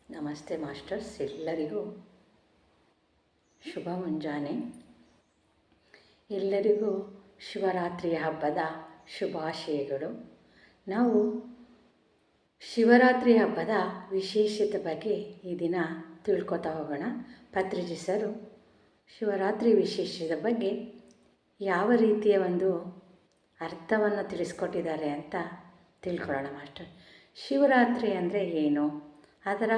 ನಮಸ್ತೆ ಮಾಸ್ಟರ್ಸ್, ಎಲ್ಲರಿಗೂ ಶುಭ ಮುಂಜಾನೆ. ಎಲ್ಲರಿಗೂ ಶಿವರಾತ್ರಿಯ ಹಬ್ಬದ ಶುಭಾಶಯಗಳು. ನಾವು ಶಿವರಾತ್ರಿ ಹಬ್ಬದ ವಿಶೇಷತೆ ಬಗ್ಗೆ ಈ ದಿನ ತಿಳ್ಕೊತಾ ಹೋಗೋಣ. ಪತ್ರಿಜಿ ಸರು ಶಿವರಾತ್ರಿ ವಿಶೇಷದ ಬಗ್ಗೆ ಯಾವ ರೀತಿಯ ಒಂದು ಅರ್ಥವನ್ನು ತಿಳಿಸ್ಕೊಟ್ಟಿದ್ದಾರೆ ಅಂತ ತಿಳ್ಕೊಳ್ಳೋಣ ಮಾಸ್ಟರ್. ಶಿವರಾತ್ರಿ ಅಂದರೆ ಏನು, ಅದರ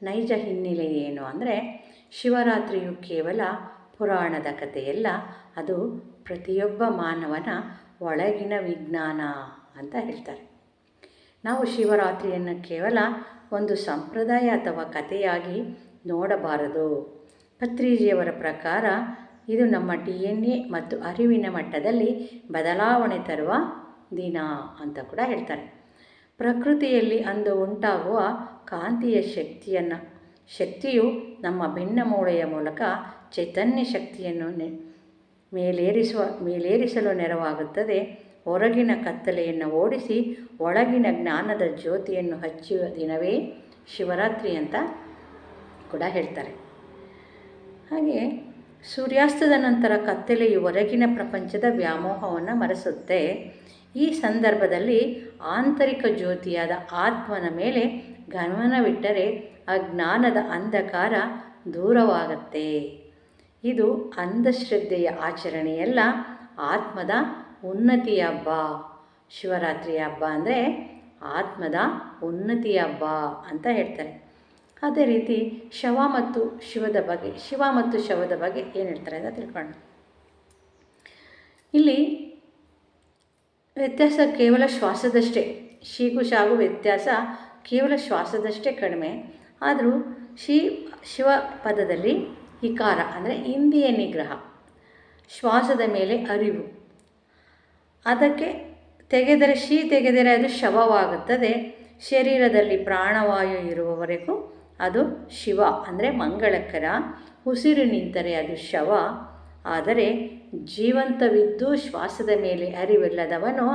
ನೈಜ ಹಿನ್ನೆಲೆ ಏನು ಅಂದರೆ, ಶಿವರಾತ್ರಿಯು ಕೇವಲ ಪುರಾಣದ ಕಥೆಯಲ್ಲ, ಅದು ಪ್ರತಿಯೊಬ್ಬ ಮಾನವನ ಒಳಗಿನ ವಿಜ್ಞಾನ ಅಂತ ಹೇಳ್ತಾರೆ. ನಾವು ಶಿವರಾತ್ರಿಯನ್ನು ಕೇವಲ ಒಂದು ಸಂಪ್ರದಾಯ ಅಥವಾ ಕಥೆಯಾಗಿ ನೋಡಬಾರದು. ಪತ್ರಿಜಿಯವರ ಪ್ರಕಾರ ಇದು ನಮ್ಮ DNA ಮತ್ತು ಅರಿವಿನ ಮಟ್ಟದಲ್ಲಿ ಬದಲಾವಣೆ ತರುವ ದಿನ ಅಂತ ಕೂಡ ಹೇಳ್ತಾರೆ. ಪ್ರಕೃತಿಯಲ್ಲಿ ಅಂದು ಉಂಟಾಗುವ ಕಾಂತೀಯ ಶಕ್ತಿಯು ನಮ್ಮ ಬೆನ್ನಮೂಳೆಯ ಮೂಲಕ ಚೈತನ್ಯ ಶಕ್ತಿಯನ್ನು ಮೇಲೇರಿಸಲು ನೆರವಾಗುತ್ತದೆ. ಹೊರಗಿನ ಕತ್ತಲೆಯನ್ನು ಓಡಿಸಿ ಒಳಗಿನ ಜ್ಞಾನದ ಜ್ಯೋತಿಯನ್ನು ಹಚ್ಚುವ ದಿನವೇ ಶಿವರಾತ್ರಿ ಅಂತ ಕೂಡ ಹೇಳ್ತಾರೆ. ಹಾಗೆ ಸೂರ್ಯಾಸ್ತದ ನಂತರ ಕತ್ತಲೆಯು ಹೊರಗಿನ ಪ್ರಪಂಚದ ವ್ಯಾಮೋಹವನ್ನು ಮರೆಸುತ್ತೆ. ಈ ಸಂದರ್ಭದಲ್ಲಿ ಆಂತರಿಕ ಜ್ಯೋತಿಯಾದ ಆತ್ಮನ ಮೇಲೆ ಗಮನವಿಟ್ಟರೆ ಅಜ್ಞಾನದ ಅಂಧಕಾರ ದೂರವಾಗುತ್ತೆ. ಇದು ಅಂಧಶ್ರದ್ಧೆಯ ಆಚರಣೆಯಲ್ಲ, ಆತ್ಮದ ಉನ್ನತಿಯ ಹಬ್ಬ. ಶಿವರಾತ್ರಿಯ ಹಬ್ಬ ಅಂದರೆ ಆತ್ಮದ ಉನ್ನತಿಯ ಹಬ್ಬ ಅಂತ ಹೇಳ್ತಾರೆ. ಅದೇ ರೀತಿ ಶಿವ ಮತ್ತು ಶವದ ಬಗ್ಗೆ ಏನು ಹೇಳ್ತಾರೆ ಅಂತ ತಿಳ್ಕೊಳ್ಳೋಣ. ಇಲ್ಲಿ ವ್ಯತ್ಯಾಸ ಕೇವಲ ಶ್ವಾಸದಷ್ಟೇ, ಶೀಗೂ ಶಾಗೂ ವ್ಯತ್ಯಾಸ ಕೇವಲ ಶ್ವಾಸದಷ್ಟೇ ಕಡಿಮೆ. ಆದರೂ ಶಿವ ಪದದಲ್ಲಿ ಇಕಾರ ಅಂದರೆ ಇಂದ್ರಿಯ ನಿಗ್ರಹ, ಶ್ವಾಸದ ಮೇಲೆ ಅರಿವು. ಅದಕ್ಕೆ ತೆಗೆದರೆ ಅದು ಶವವಾಗುತ್ತದೆ. ಶರೀರದಲ್ಲಿ ಪ್ರಾಣವಾಯು ಇರುವವರೆಗೂ ಅದು ಶಿವ ಅಂದರೆ ಮಂಗಳಕರ. ಉಸಿರು ನಿಂತರೆ ಅದು ಶವ. ಆದರೆ ಜೀವಂತವಿದ್ದು ಶ್ವಾಸದ ಮೇಲೆ ಅರಿವಿಲ್ಲದವನು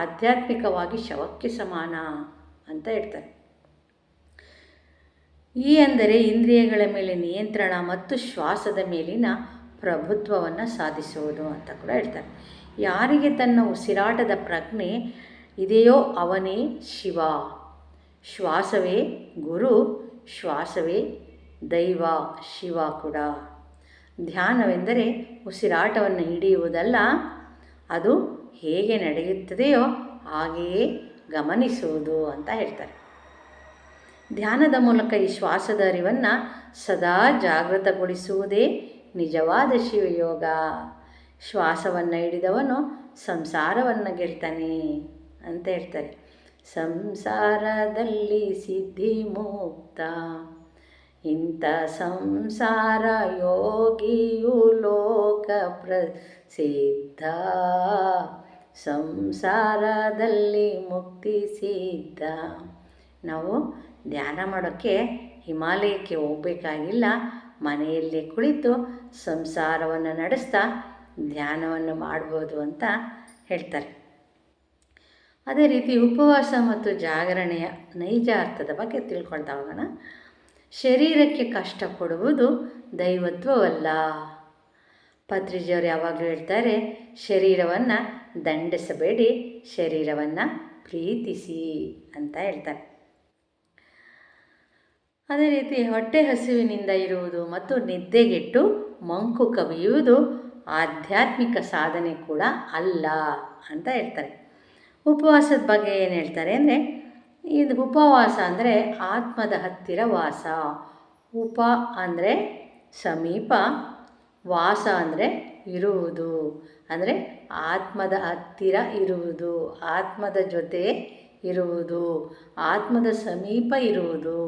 ಆಧ್ಯಾತ್ಮಿಕವಾಗಿ ಶವಕ್ಕೆ ಸಮಾನ ಅಂತ ಹೇಳ್ತಾರೆ. ಈ ಅಂದರೆ ಇಂದ್ರಿಯಗಳ ಮೇಲೆ ನಿಯಂತ್ರಣ ಮತ್ತು ಶ್ವಾಸದ ಮೇಲಿನ ಪ್ರಭುತ್ವವನ್ನು ಸಾಧಿಸುವುದು ಅಂತ ಕೂಡ ಹೇಳ್ತಾರೆ. ಯಾರಿಗೆ ತನ್ನ ಉಸಿರಾಟದ ಪ್ರಜ್ಞೆ ಇದೆಯೋ ಅವನೇ ಶಿವ. ಶ್ವಾಸವೇ ಗುರು, ಶ್ವಾಸವೇ ದೈವ, ಶಿವ ಕೂಡ. ಧ್ಯಾನವೆಂದರೆ ಉಸಿರಾಟವನ್ನು ಹಿಡಿಯುವುದಲ್ಲ, ಅದು ಹೇಗೆ ನಡೆಯುತ್ತದೆಯೋ ಹಾಗೆಯೇ ಗಮನಿಸುವುದು ಅಂತ ಹೇಳ್ತಾರೆ. ಧ್ಯಾನದ ಮೂಲಕ ಈ ಶ್ವಾಸದ ಅರಿವನ್ನು ಸದಾ ಜಾಗೃತಗೊಳಿಸುವುದೇ ನಿಜವಾದ ಶಿವಯೋಗ. ಶ್ವಾಸವನ್ನು ಹಿಡಿದವನು ಸಂಸಾರವನ್ನು ಗೆಲ್ತಾನೆ ಅಂತ ಹೇಳ್ತಾರೆ. ಸಂಸಾರದಲ್ಲಿ ಸಿದ್ಧಿ ಮುಕ್ತ, ಇಂಥ ಸಂಸಾರ ಯೋಗಿಯು ಲೋಕ ಪ್ರಸಿದ್ಧ. ಸಂಸಾರದಲ್ಲಿ ಮುಕ್ತಿ ಸಿದ್ಧ. ನಾವು ಧ್ಯಾನ ಮಾಡೋಕ್ಕೆ ಹಿಮಾಲಯಕ್ಕೆ ಹೋಗಬೇಕಾಗಿಲ್ಲ, ಮನೆಯಲ್ಲೇ ಕುಳಿತು ಸಂಸಾರವನ್ನು ನಡೆಸ್ತಾ ಧ್ಯಾನವನ್ನು ಮಾಡ್ಬೋದು ಅಂತ ಹೇಳ್ತಾರೆ. ಅದೇ ರೀತಿ ಉಪವಾಸ ಮತ್ತು ಜಾಗರಣೆಯ ನೈಜ ಅರ್ಥದ ಬಗ್ಗೆ ತಿಳ್ಕೊಳ್ತಾ ಹೋಗೋಣ. ಶರೀರಕ್ಕೆ ಕಷ್ಟ ಕೊಡುವುದು ದೈವತ್ವವಲ್ಲ. ಪತ್ರಿಜಿಯವರು ಯಾವಾಗಲೂ ಹೇಳ್ತಾರೆ, ಶರೀರವನ್ನು ದಂಡಿಸಬೇಡಿ, ಶರೀರವನ್ನು ಪ್ರೀತಿಸಿ ಅಂತ ಹೇಳ್ತಾರೆ. ಅದೇ ರೀತಿ ಹೊಟ್ಟೆ ಹಸಿವಿನಿಂದ ಇರುವುದು ಮತ್ತು ನಿದ್ದೆಗೆಟ್ಟು ಮಂಕು ಕವಿಯುವುದು ಆಧ್ಯಾತ್ಮಿಕ ಸಾಧನೆ ಕೂಡ ಅಲ್ಲ ಅಂತ ಹೇಳ್ತಾರೆ. ಉಪವಾಸದ ಬಗ್ಗೆ ಏನು ಹೇಳ್ತಾರೆ ಅಂದರೆ, ಇದು ಉಪವಾಸ ಅಂದರೆ ಆತ್ಮದ ಹತ್ತಿರ ವಾಸ. ಉಪ ಅಂದರೆ ಸಮೀಪ, ವಾಸ ಅಂದರೆ ಇರುವುದು, ಅಂದರೆ ಆತ್ಮದ ಹತ್ತಿರ ಇರುವುದು, ಆತ್ಮದ ಜೊತೆ ಇರುವುದು, ಆತ್ಮದ ಸಮೀಪ ಇರುವುದು.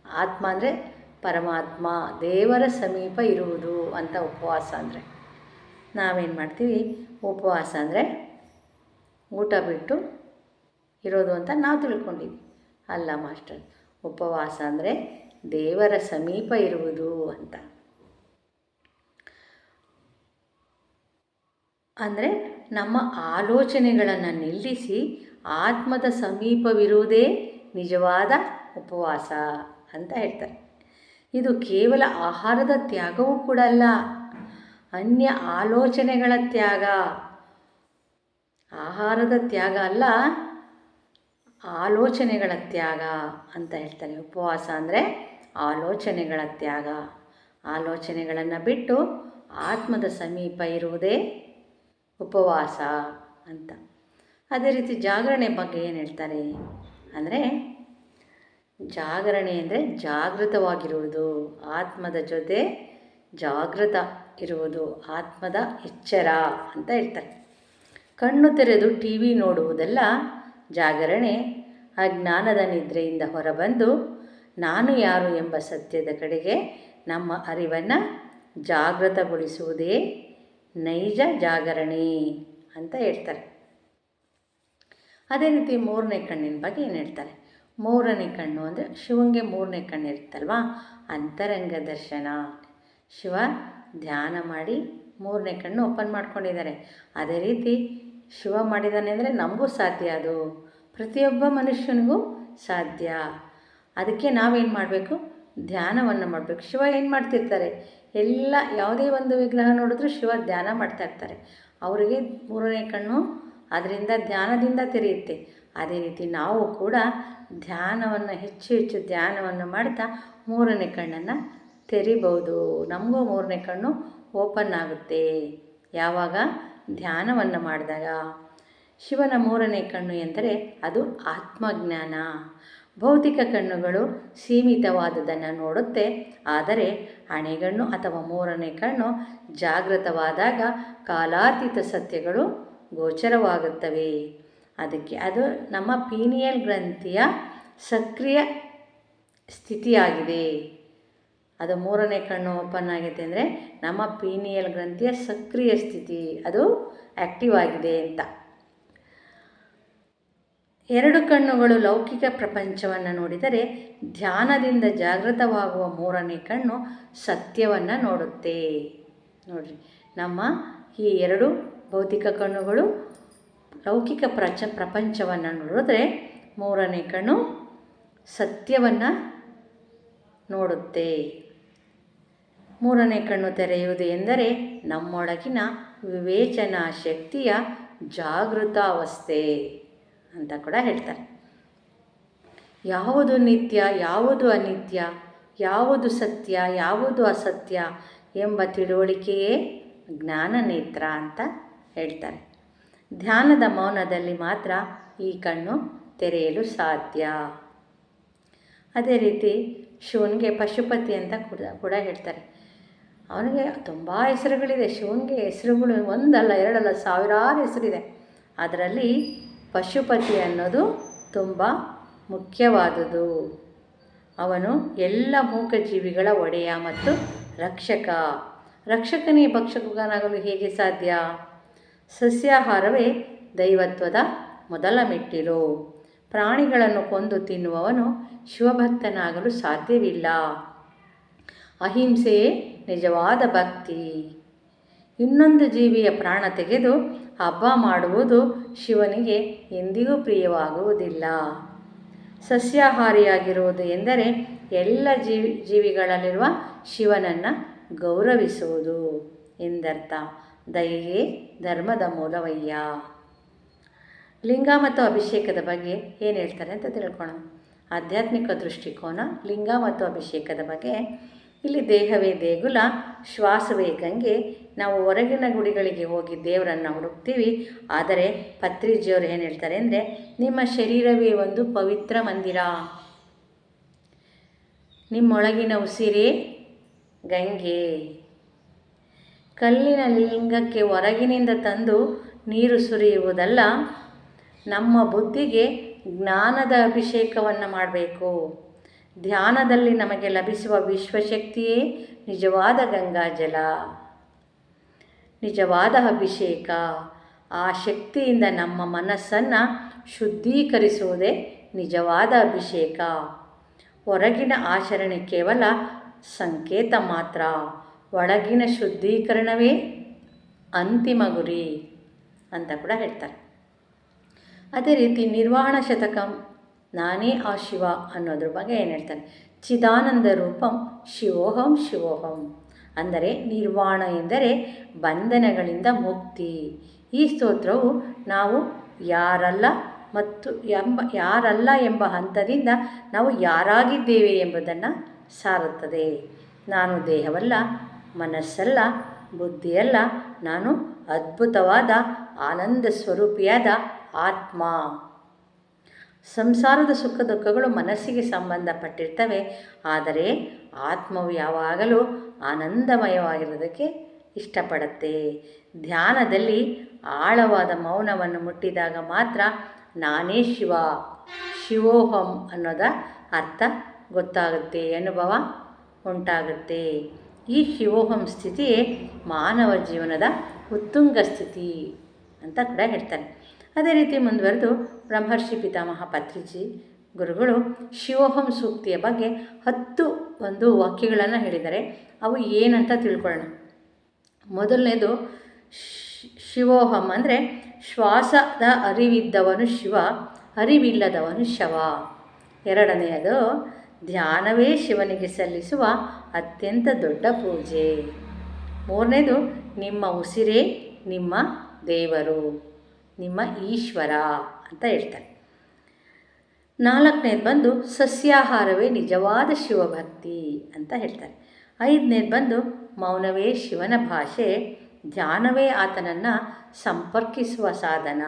ಆತ್ಮ ಅಂದರೆ ಪರಮಾತ್ಮ, ದೇವರ ಸಮೀಪ ಇರುವುದು ಅಂತ ಉಪವಾಸ ಅಂದರೆ. ನಾವೇನು ಮಾಡ್ತೀವಿ, ಉಪವಾಸ ಅಂದರೆ ಊಟ ಬಿಟ್ಟು ಇರೋದು ಅಂತ ನಾವು ತಿಳ್ಕೊಂಡಿದ್ವಿ. ಅಲ್ಲ ಮಾಸ್ಟರ್, ಉಪವಾಸ ಅಂದರೆ ದೇವರ ಸಮೀಪ ಇರುವುದು ಅಂತ. ಅಂದರೆ ನಮ್ಮ ಆಲೋಚನೆಗಳನ್ನು ನಿಲ್ಲಿಸಿ ಆತ್ಮದ ಸಮೀಪವಿರುವುದೇ ನಿಜವಾದ ಉಪವಾಸ ಅಂತ ಹೇಳ್ತಾರೆ. ಇದು ಕೇವಲ ಆಹಾರದ ತ್ಯಾಗವೂ ಕೂಡ ಅಲ್ಲ, ಅನ್ಯ ಆಲೋಚನೆಗಳ ತ್ಯಾಗ. ಆಹಾರದ ತ್ಯಾಗ ಅಲ್ಲ, ಆಲೋಚನೆಗಳ ತ್ಯಾಗ ಅಂತ ಹೇಳ್ತಾರೆ. ಉಪವಾಸ ಅಂದರೆ ಆಲೋಚನೆಗಳ ತ್ಯಾಗ. ಆಲೋಚನೆಗಳನ್ನು ಬಿಟ್ಟು ಆತ್ಮದ ಸಮೀಪ ಇರುವುದೇ ಉಪವಾಸ ಅಂತ. ಅದೇ ರೀತಿ ಜಾಗರಣೆ ಬಗ್ಗೆ ಏನು ಹೇಳ್ತಾರೆ ಅಂದರೆ, ಜಾಗರಣೆ ಅಂದರೆ ಜಾಗೃತವಾಗಿರುವುದು, ಆತ್ಮದ ಜೊತೆ ಜಾಗೃತ ಇರುವುದು, ಆತ್ಮದ ಎಚ್ಚರ ಅಂತ ಹೇಳ್ತಾರೆ. ಕಣ್ಣು ತೆರೆದು ಟಿ ವಿ ನೋಡುವುದೆಲ್ಲ ಜಾಗರಣೆ. ಅಜ್ಞಾನದ ನಿದ್ರೆಯಿಂದ ಹೊರಬಂದು ನಾನು ಯಾರು ಎಂಬ ಸತ್ಯದ ಕಡೆಗೆ ನಮ್ಮ ಅರಿವನ್ನು ಜಾಗೃತಗೊಳಿಸುವುದೇ ನೈಜ ಜಾಗರಣೆ ಅಂತ ಹೇಳ್ತಾರೆ. ಅದೇ ರೀತಿ ಮೂರನೇ ಕಣ್ಣಿನ ಬಗ್ಗೆ ಏನು ಹೇಳ್ತಾರೆ. ಮೂರನೇ ಕಣ್ಣು ಅಂದರೆ ಶಿವಂಗೆ ಮೂರನೇ ಕಣ್ಣು ಇರುತ್ತಲ್ವ, ಅಂತರಂಗ ದರ್ಶನ. ಶಿವ ಧ್ಯಾನ ಮಾಡಿ ಮೂರನೇ ಕಣ್ಣು ಓಪನ್ ಮಾಡ್ಕೊಂಡಿದ್ದಾರೆ. ಅದೇ ರೀತಿ ಶಿವ ಮಾಡಿದ್ದಾನೆ ಅಂದರೆ ನಮಗೂ ಸಾಧ್ಯ, ಅದು ಪ್ರತಿಯೊಬ್ಬ ಮನುಷ್ಯನಿಗೂ ಸಾಧ್ಯ. ಅದಕ್ಕೆ ನಾವೇನು ಮಾಡಬೇಕು, ಧ್ಯಾನವನ್ನು ಮಾಡಬೇಕು. ಶಿವ ಏನು ಮಾಡ್ತಿರ್ತಾರೆ, ಎಲ್ಲ ಯಾವುದೇ ಒಂದು ವಿಗ್ರಹ ನೋಡಿದ್ರೂ ಶಿವ ಧ್ಯಾನ ಮಾಡ್ತಾಯಿರ್ತಾರೆ. ಅವರಿಗೆ ಮೂರನೇ ಕಣ್ಣು ಅದರಿಂದ ಧ್ಯಾನದಿಂದ ತೆರೆಯುತ್ತೆ. ಅದೇ ರೀತಿ ನಾವು ಕೂಡ ಧ್ಯಾನವನ್ನು ಹೆಚ್ಚು ಹೆಚ್ಚು ಧ್ಯಾನವನ್ನು ಮಾಡ್ತಾ ಮೂರನೇ ಕಣ್ಣನ್ನು ತೆರಿಬೋದು. ನಮಗೂ ಮೂರನೇ ಕಣ್ಣು ಓಪನ್ ಆಗುತ್ತೆ ಯಾವಾಗ ಧ್ಯಾನವನ್ನು ಮಾಡಿದಾಗ. ಶಿವನ ಮೂರನೇ ಕಣ್ಣು ಎಂದರೆ ಅದು ಆತ್ಮಜ್ಞಾನ. ಭೌತಿಕ ಕಣ್ಣುಗಳು ಸೀಮಿತವಾದುದನ್ನು ನೋಡುತ್ತೆ, ಆದರೆ ಹಣೆಗಣ್ಣು ಅಥವಾ ಮೂರನೇ ಕಣ್ಣು ಜಾಗೃತವಾದಾಗ ಕಾಲಾತೀತ ಸತ್ಯಗಳು ಗೋಚರವಾಗುತ್ತವೆ. ಅದಕ್ಕೆ ಅದು ನಮ್ಮ ಪೀನಿಯಲ್ ಗ್ರಂಥಿಯ ಸಕ್ರಿಯ ಸ್ಥಿತಿಯಾಗಿದೆ. ಅದು ಮೂರನೇ ಕಣ್ಣು ಓಪನ್ ಆಗಿದೆ ಅಂದರೆ ನಮ್ಮ ಪೀನಿಯಲ್ ಗ್ರಂಥಿಯ ಸಕ್ರಿಯ ಸ್ಥಿತಿ, ಅದು ಆ್ಯಕ್ಟಿವ್ ಆಗಿದೆ ಅಂತ. ಎರಡು ಕಣ್ಣುಗಳು ಲೌಕಿಕ ಪ್ರಪಂಚವನ್ನು ನೋಡಿದರೆ, ಧ್ಯಾನದಿಂದ ಜಾಗೃತವಾಗುವ ಮೂರನೇ ಕಣ್ಣು ಸತ್ಯವನ್ನು ನೋಡುತ್ತೆ. ನೋಡಿರಿ, ನಮ್ಮ ಈ ಎರಡು ಭೌತಿಕ ಕಣ್ಣುಗಳು ಲೌಕಿಕ ಪ್ರಪಂಚವನ್ನು ನೋಡಿದ್ರೆ, ಮೂರನೇ ಕಣ್ಣು ಸತ್ಯವನ್ನು ನೋಡುತ್ತೆ. ಮೂರನೇ ಕಣ್ಣು ತೆರೆಯುವುದು ಎಂದರೆ ನಮ್ಮೊಳಗಿನ ವಿವೇಚನಾ ಶಕ್ತಿಯ ಜಾಗೃತ ಅವಸ್ಥೆ ಅಂತ ಕೂಡ ಹೇಳ್ತಾರೆ. ಯಾವುದು ನಿತ್ಯ, ಯಾವುದು ಅನಿತ್ಯ, ಯಾವುದು ಸತ್ಯ, ಯಾವುದು ಅಸತ್ಯ ಎಂಬ ತಿಳುವಳಿಕೆಯೇ ಜ್ಞಾನ ನೇತ್ರ ಅಂತ ಹೇಳ್ತಾರೆ. ಧ್ಯಾನದ ಮೌನದಲ್ಲಿ ಮಾತ್ರ ಈ ಕಣ್ಣು ತೆರೆಯಲು ಸಾಧ್ಯ. ಅದೇ ರೀತಿ ಶಿವನಿಗೆ ಪಶುಪತಿ ಅಂತ ಕೂಡ ಹೇಳ್ತಾರೆ. ಅವನಿಗೆ ತುಂಬ ಹೆಸರುಗಳಿದೆ. ಶಿವನಿಗೆ ಹೆಸರುಗಳು ಒಂದಲ್ಲ ಎರಡಲ್ಲ ಸಾವಿರಾರು ಹೆಸರಿದೆ. ಅದರಲ್ಲಿ ಪಶುಪತಿ ಅನ್ನೋದು ತುಂಬ ಮುಖ್ಯವಾದುದು. ಅವನು ಎಲ್ಲ ಮೂಕಜೀವಿಗಳ ಒಡೆಯ ಮತ್ತು ರಕ್ಷಕ. ರಕ್ಷಕನೇ ಭಕ್ಷಕನಾಗಲು ಹೇಗೆ ಸಾಧ್ಯ? ಸಸ್ಯಾಹಾರವೇ ದೈವತ್ವದ ಮೊದಲ ಮೆಟ್ಟಿಲು. ಪ್ರಾಣಿಗಳನ್ನು ಕೊಂದು ತಿನ್ನುವವನು ಶಿವಭಕ್ತನಾಗಲು ಸಾಧ್ಯವಿಲ್ಲ. ಅಹಿಂಸೆಯೇ ನಿಜವಾದ ಭಕ್ತಿ. ಇನ್ನೊಂದು ಜೀವಿಯ ಪ್ರಾಣ ತೆಗೆದು ಹಬ್ಬ ಮಾಡುವುದು ಶಿವನಿಗೆ ಎಂದಿಗೂ ಪ್ರಿಯವಾಗುವುದಿಲ್ಲ. ಸಸ್ಯಾಹಾರಿಯಾಗಿರುವುದು ಎಂದರೆ ಎಲ್ಲ ಜೀವಿಗಳಲ್ಲಿರುವ ಶಿವನನ್ನು ಗೌರವಿಸುವುದು ಎಂದರ್ಥ. ದಯೆಯೇ ಧರ್ಮದ ಮೂಲವಯ್ಯ. ಲಿಂಗ ಮತ್ತು ಅಭಿಷೇಕದ ಬಗ್ಗೆ ಏನು ಹೇಳ್ತಾರೆ ಅಂತ ತಿಳ್ಕೊಳ್ಳೋಣ. ಆಧ್ಯಾತ್ಮಿಕ ದೃಷ್ಟಿಕೋನ ಲಿಂಗ ಮತ್ತು ಅಭಿಷೇಕದ ಬಗ್ಗೆ. ಇಲ್ಲಿ ದೇಹವೇ ದೇಗುಲ, ಶ್ವಾಸವೇ ಗಂಗೆ. ನಾವು ಹೊರಗಿನ ಗುಡಿಗಳಿಗೆ ಹೋಗಿ ದೇವರನ್ನು ಹುಡುಕ್ತೀವಿ. ಆದರೆ ಪತ್ರಿಜಿಯವರು ಏನು ಹೇಳ್ತಾರೆ ಅಂದರೆ, ನಿಮ್ಮ ಶರೀರವೇ ಒಂದು ಪವಿತ್ರ ಮಂದಿರ. ನಿಮ್ಮೊಳಗಿನ ಉಸಿರೇ ಗಂಗೆ. ಕಲ್ಲಿನ ಲಿಂಗಕ್ಕೆ ಹೊರಗಿನಿಂದ ತಂದು ನೀರು ಸುರಿಯುವುದಲ್ಲ, ನಮ್ಮ ಬುದ್ಧಿಗೆ ಜ್ಞಾನದ ಅಭಿಷೇಕವನ್ನು ಮಾಡಬೇಕು. ಧ್ಯಾನದಲ್ಲಿ ನಮಗೆ ಲಭಿಸುವ ವಿಶ್ವಶಕ್ತಿಯೇ ನಿಜವಾದ ಗಂಗಾಜಲ, ನಿಜವಾದ ಅಭಿಷೇಕ. ಆ ಶಕ್ತಿಯಿಂದ ನಮ್ಮ ಮನಸ್ಸನ್ನು ಶುದ್ಧೀಕರಿಸುವುದೇ ನಿಜವಾದ ಅಭಿಷೇಕ. ಹೊರಗಿನ ಆಚರಣೆ ಕೇವಲ ಸಂಕೇತ ಮಾತ್ರ. ಒಳಗಿನ ಶುದ್ಧೀಕರಣವೇ ಅಂತಿಮ ಗುರಿ ಅಂತ ಕೂಡ ಹೇಳ್ತಾರೆ. ಅದೇ ರೀತಿ ನಿರ್ವಾಣ ಶತಕಂ ನಾನೇ ಆ ಶಿವ ಅನ್ನೋದ್ರ ಬಗ್ಗೆ ಏನು ಹೇಳ್ತಾನೆ, ಚಿದಾನಂದ ರೂಪಂ ಶಿವೋಹಂ ಶಿವೋಹಂ. ಅಂದರೆ ನಿರ್ವಾಣ ಎಂದರೆ ಬಂಧನಗಳಿಂದ ಮುಕ್ತಿ. ಈ ಸ್ತೋತ್ರವು ನಾವು ಯಾರಲ್ಲ ಎಂಬ ಹಂತದಿಂದ ನಾವು ಯಾರಾಗಿದ್ದೇವೆ ಎಂಬುದನ್ನು ಸಾರುತ್ತದೆ. ನಾನು ದೇಹವಲ್ಲ, ಮನಸ್ಸಲ್ಲ, ಬುದ್ಧಿಯಲ್ಲ, ನಾನು ಅದ್ಭುತವಾದ ಆನಂದ ಸ್ವರೂಪಿಯಾದ ಆತ್ಮ. ಸಂಸಾರದ ಸುಖ ದುಃಖಗಳು ಮನಸ್ಸಿಗೆ ಸಂಬಂಧಪಟ್ಟಿರ್ತವೆ, ಆದರೆ ಆತ್ಮವು ಯಾವಾಗಲೂ ಆನಂದಮಯವಾಗಿರೋದಕ್ಕೆ ಇಷ್ಟಪಡುತ್ತೆ. ಧ್ಯಾನದಲ್ಲಿ ಆಳವಾದ ಮೌನವನ್ನು ಮುಟ್ಟಿದಾಗ ಮಾತ್ರ ನಾನೇ ಶಿವ, ಶಿವೋಹಂ ಅನ್ನೋದ ಅರ್ಥ ಗೊತ್ತಾಗುತ್ತೆ, ಅನುಭವ ಉಂಟಾಗುತ್ತೆ. ಈ ಶಿವೋಹಂ ಸ್ಥಿತಿಯೇ ಮಾನವ ಜೀವನದ ಉತ್ತುಂಗ ಸ್ಥಿತಿ ಅಂತ ಕೂಡ ಹೇಳ್ತಾನೆ. ಅದೇ ರೀತಿ ಮುಂದುವರೆದು ಬ್ರಹ್ಮರ್ಷಿ ಪಿತಾಮಹ ಪತ್ರಿಜಿ ಗುರುಗಳು ಶಿವೋಹಂ ಸೂಕ್ತಿಯ ಬಗ್ಗೆ 10 ವಾಕ್ಯಗಳನ್ನು ಹೇಳಿದ್ದಾರೆ. ಅವು ಏನಂತ ತಿಳ್ಕೊಳ್ಳೋಣ. ಮೊದಲನೇದು ಶಿವೋಹಂ ಅಂದರೆ ಶ್ವಾಸದ ಅರಿವಿದ್ದವನು ಶಿವ, ಅರಿವಿಲ್ಲದವನು ಶವ. ಎರಡನೆಯದು ಧ್ಯಾನವೇ ಶಿವನಿಗೆ ಸಲ್ಲಿಸುವ ಅತ್ಯಂತ ದೊಡ್ಡ ಪೂಜೆ. ಮೂರನೇದು ನಿಮ್ಮ ಉಸಿರೇ ನಿಮ್ಮ ದೇವರು, ನಿಮ್ಮ ಈಶ್ವರ ಅಂತ ಹೇಳ್ತಾರೆ. ನಾಲ್ಕನೇದು ಬಂದು ಸಸ್ಯಾಹಾರವೇ ನಿಜವಾದ ಶಿವಭಕ್ತಿ ಅಂತ ಹೇಳ್ತಾರೆ. ಐದನೇದು ಬಂದು ಮೌನವೇ ಶಿವನ ಭಾಷೆ, ಧ್ಯಾನವೇ ಆತನನ್ನು ಸಂಪರ್ಕಿಸುವ ಸಾಧನ.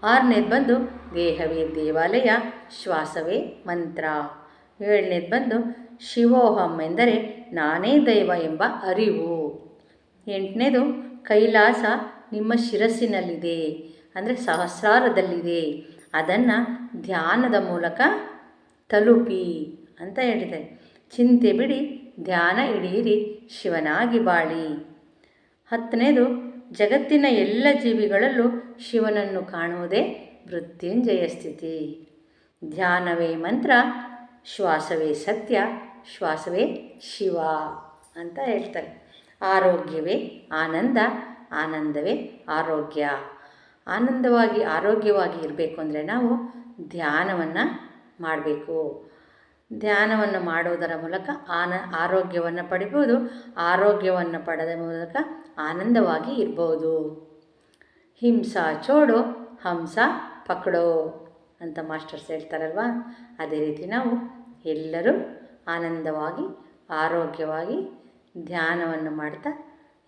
ಆರನೇದು ಬಂದು ದೇಹವೇ ದೇವಾಲಯ, ಶ್ವಾಸವೇ ಮಂತ್ರ. ಏಳನೇದು ಬಂದು ಶಿವೋಹಂ ಎಂದರೆ ನಾನೇ ದೈವ ಎಂಬ ಅರಿವು. ಎಂಟನೇದು ಕೈಲಾಸ ನಿಮ್ಮ ಶಿರಸ್ಸಿನಲ್ಲಿದೆ, ಅಂದರೆ ಸಹಸ್ರಾರದಲ್ಲಿದೆ, ಅದನ್ನು ಧ್ಯಾನದ ಮೂಲಕ ತಲುಪಿ ಅಂತ ಹೇಳಿದೆ. ಚಿಂತೆ ಬಿಡಿ, ಧ್ಯಾನ ಹಿಡಿಯಿರಿ, ಶಿವನಾಗಿ ಬಾಳಿ. 10ನೇದು ಜಗತ್ತಿನ ಎಲ್ಲ ಜೀವಿಗಳಲ್ಲೂ ಶಿವನನ್ನು ಕಾಣುವುದೇ ಮೃತ್ಯುಂಜಯ ಸ್ಥಿತಿ. ಧ್ಯಾನವೇ ಮಂತ್ರ, ಶ್ವಾಸವೇ ಸತ್ಯ, ಶ್ವಾಸವೇ ಶಿವ ಅಂತ ಹೇಳ್ತಾರೆ. ಆರೋಗ್ಯವೇ ಆನಂದ, ಆನಂದವೇ ಆರೋಗ್ಯ. ಆರೋಗ್ಯವಾಗಿ ಇರಬೇಕು ಅಂದರೆ ನಾವು ಧ್ಯಾನವನ್ನು ಮಾಡಬೇಕು. ಧ್ಯಾನವನ್ನು ಮಾಡೋದರ ಮೂಲಕ ಆರೋಗ್ಯವನ್ನು ಪಡಿಬೋದು. ಆರೋಗ್ಯವನ್ನು ಪಡೆದ ಮೂಲಕ ಆನಂದವಾಗಿ ಇರ್ಬೋದು. ಹಿಂಸಾ ಚೋಡೋ ಹಂಸ ಪಕಡೋ ಅಂತ ಮಾಸ್ಟರ್ಸ್ ಹೇಳ್ತಾರಲ್ವ, ಅದೇ ರೀತಿ ನಾವು ಎಲ್ಲರೂ ಆನಂದವಾಗಿ ಆರೋಗ್ಯವಾಗಿ ಧ್ಯಾನವನ್ನು ಮಾಡ್ತಾ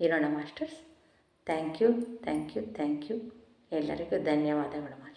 ಇರೋಣ ಮಾಸ್ಟರ್ಸ್. Thank you. ಎಲ್ಲರಿಗೂ ಧನ್ಯವಾದಗಳು ಮಾಸ್ಟರ್.